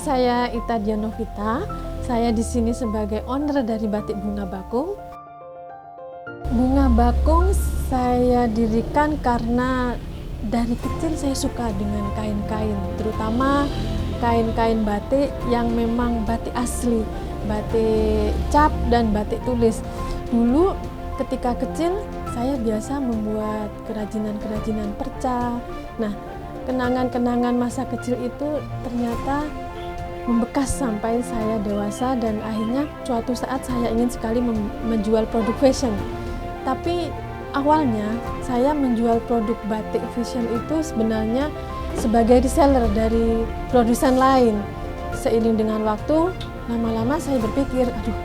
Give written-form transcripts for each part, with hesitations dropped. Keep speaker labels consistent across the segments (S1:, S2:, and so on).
S1: saya Ita Dianovita. Saya di sini sebagai owner dari Batik Bunga Bakung. Bunga Bakung saya dirikan karena dari kecil saya suka dengan kain-kain, terutama kain-kain batik yang memang batik asli, batik cap dan batik tulis. Dulu ketika kecil saya biasa membuat kerajinan-kerajinan perca. Nah, kenangan-kenangan masa kecil itu ternyata membekas sampai saya dewasa, dan akhirnya suatu saat saya ingin sekali menjual produk fashion. Tapi awalnya saya menjual produk batik fashion itu sebenarnya sebagai reseller dari produsen lain. Seiring dengan waktu, lama-lama saya berpikir, aduh,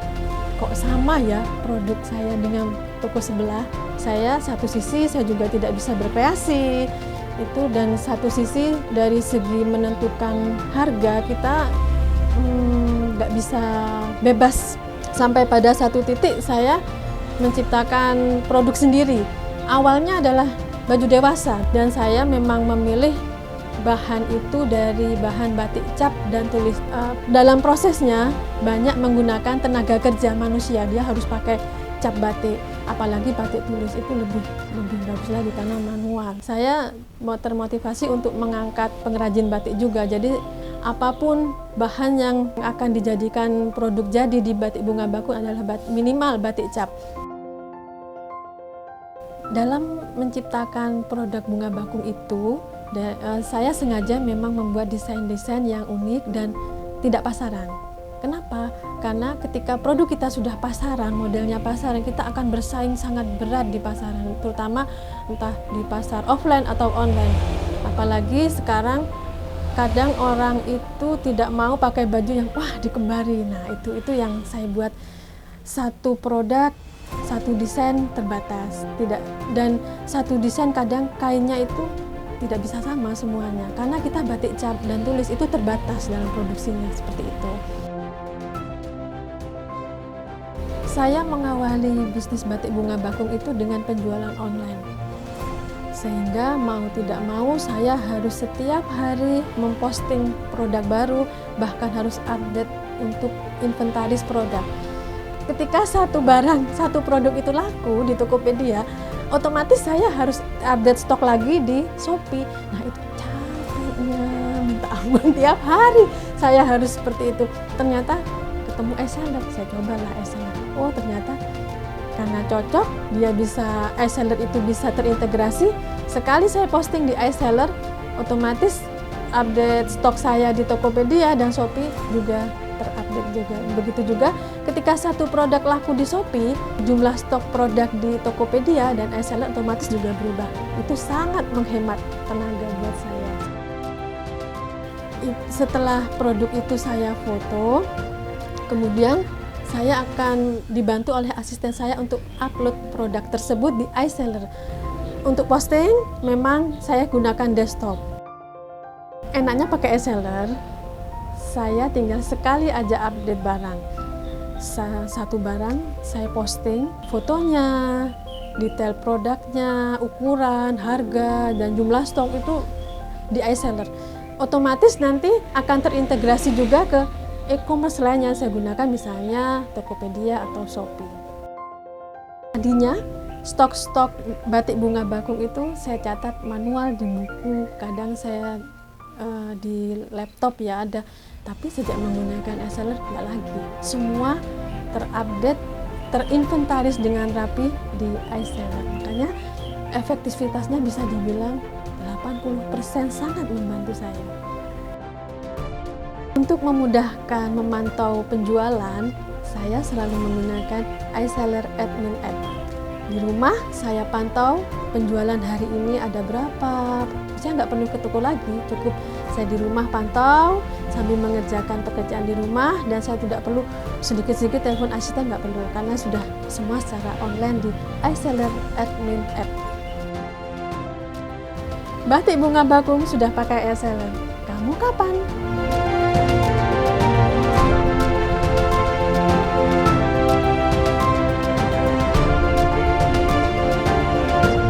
S1: kok sama ya produk saya dengan toko sebelah. Saya satu sisi saya juga tidak bisa berkreasi itu, dan satu sisi dari segi menentukan harga kita nggak bisa bebas. Sampai pada satu titik saya menciptakan produk sendiri. Awalnya adalah baju dewasa, dan saya memang memilih bahan itu dari bahan batik cap dan tulis. Dalam prosesnya banyak menggunakan tenaga kerja manusia, dia harus pakai cap batik, apalagi batik tulis itu lebih bagus lagi karena manual. Saya mau termotivasi untuk mengangkat pengrajin batik juga, jadi apapun bahan yang akan dijadikan produk jadi di Batik Bunga Bakung adalah minimal batik cap. Dalam menciptakan produk Bunga Bakung itu, saya sengaja memang membuat desain-desain yang unik dan tidak pasaran. Kenapa? Karena ketika produk kita sudah pasaran, modelnya pasaran, kita akan bersaing sangat berat di pasaran, terutama entah di pasar offline atau online. Apalagi sekarang kadang orang itu tidak mau pakai baju yang wah dikembari. Nah, itu yang saya buat. Satu produk, satu desain terbatas. Dan satu desain kadang kainnya itu tidak bisa sama semuanya, karena kita batik cap dan tulis itu terbatas dalam produksinya, seperti itu. Saya mengawali bisnis Batik Bunga Bakung itu dengan penjualan online. Sehingga mau tidak mau saya harus setiap hari memposting produk baru, bahkan harus update untuk inventaris produk. Ketika satu produk itu laku di Tokopedia, otomatis saya harus update stok lagi di Shopee. Nah, itu capeknya minta ampun, tiap hari saya harus seperti itu. Ternyata ketemu e-seller, saya cobalah e-seller. Oh, ternyata karena cocok, dia bisa, e-seller itu bisa terintegrasi. Sekali saya posting di e-seller, otomatis update stok saya di Tokopedia dan Shopee juga terupdate juga. Begitu juga ketika satu produk laku di Shopee, jumlah stok produk di Tokopedia dan e-seller otomatis juga berubah. Itu sangat menghemat tenaga buat saya. Setelah produk itu saya foto, kemudian saya akan dibantu oleh asisten saya untuk upload produk tersebut di e-seller. Untuk posting, memang saya gunakan desktop. Enaknya pakai e-seller, saya tinggal sekali aja update barang. Satu barang saya posting, fotonya, detail produknya, ukuran, harga, dan jumlah stok itu di e-seller. Otomatis nanti akan terintegrasi juga ke e-commerce lain yang saya gunakan, misalnya Tokopedia atau Shopee. Tadinya stok-stok Batik Bunga Bakung itu saya catat manual di buku, kadang saya di laptop ya ada, tapi sejak menggunakan e-seller tidak lagi. Semua terupdate, terinventaris dengan rapi di e-seller. Makanya efektivitasnya bisa dibilang 80%, sangat membantu saya. Untuk memudahkan memantau penjualan, saya selalu menggunakan e-seller admin app. Di rumah saya pantau penjualan hari ini ada berapa. Saya nggak perlu ke toko lagi, cukup saya di rumah pantau sambil mengerjakan pekerjaan di rumah, dan saya tidak perlu sedikit-sedikit telepon asisten, nggak perlu, karena sudah semua secara online di e-seller admin app. Batik Bunga Bakung sudah pakai e-seller. Kamu kapan?